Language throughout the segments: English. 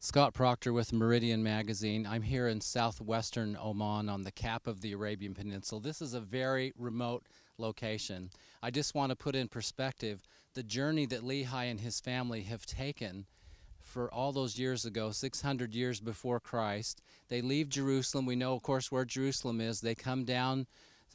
Scott Proctor with Meridian Magazine. I'm here in southwestern Oman on the cap of the Arabian Peninsula. This is a very remote location. I just want to put in perspective the journey that Lehi and his family have taken for all those years ago, 600 years before Christ. They leave Jerusalem. We know, of course, where Jerusalem is. They come down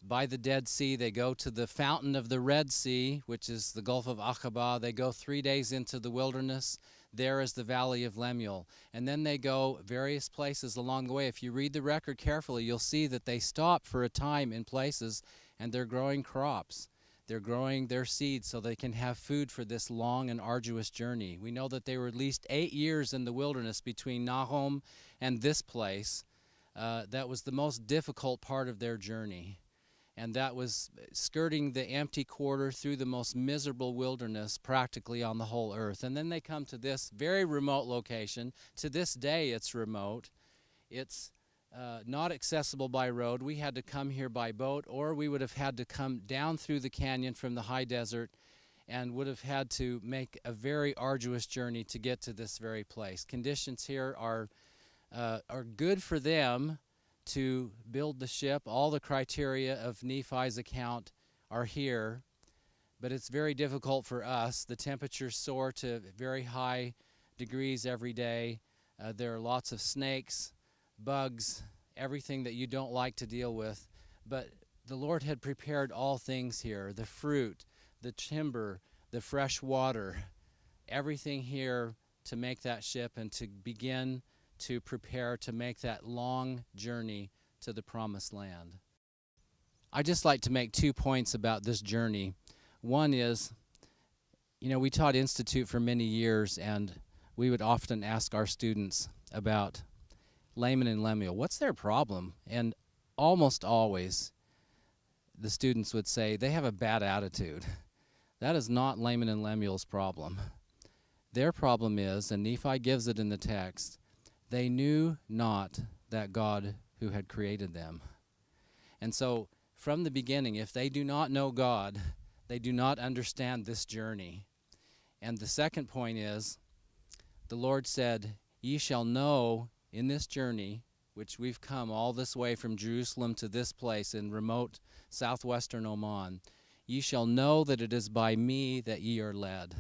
by the Dead Sea. They go to the fountain of the Red Sea, which is the Gulf of Aqaba. They go 3 days into the wilderness. There is the Valley of Lemuel. And then they go various places along the way. If you read the record carefully, you'll see that they stop for a time in places and they're growing crops. They're growing their seeds so they can have food for this long and arduous journey. We know that they were at least 8 years in the wilderness between Nahum and this place. That was the most difficult part of their journey. And that was skirting the empty quarter through the most miserable wilderness practically on the whole earth. And then they come to this very remote location. To this day, it's remote. It's not accessible by road. We had to come here by boat, or we would have had to come down through the canyon from the high desert and would have had to make a very arduous journey to get to this very place. Conditions here are good for them to build the ship. All the criteria of Nephi's account are here, but it's very difficult for us. The temperatures soar to very high degrees every day. There are lots of snakes, bugs, everything that you don't like to deal with. But the Lord had prepared all things here, the fruit, the timber, the fresh water, everything here to make that ship and to begin to prepare to make that long journey to the promised land. I'd just like to make 2 points about this journey. One is, we taught Institute for many years, and we would often ask our students about Laman and Lemuel. What's their problem? And almost always the students would say they have a bad attitude. That is not Laman and Lemuel's problem. Their problem is, and Nephi gives it in the text, they knew not that God who had created them. And so from the beginning, if they do not know God, they do not understand this journey. And the second point is, the Lord said, ye shall know in this journey, which we've come all this way from Jerusalem to this place in remote southwestern Oman, ye shall know that it is by me that ye are led.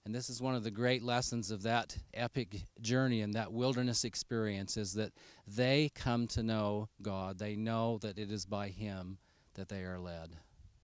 And this is one of the great lessons of that epic journey and that wilderness experience, is that they come to know God. They know that it is by Him that they are led.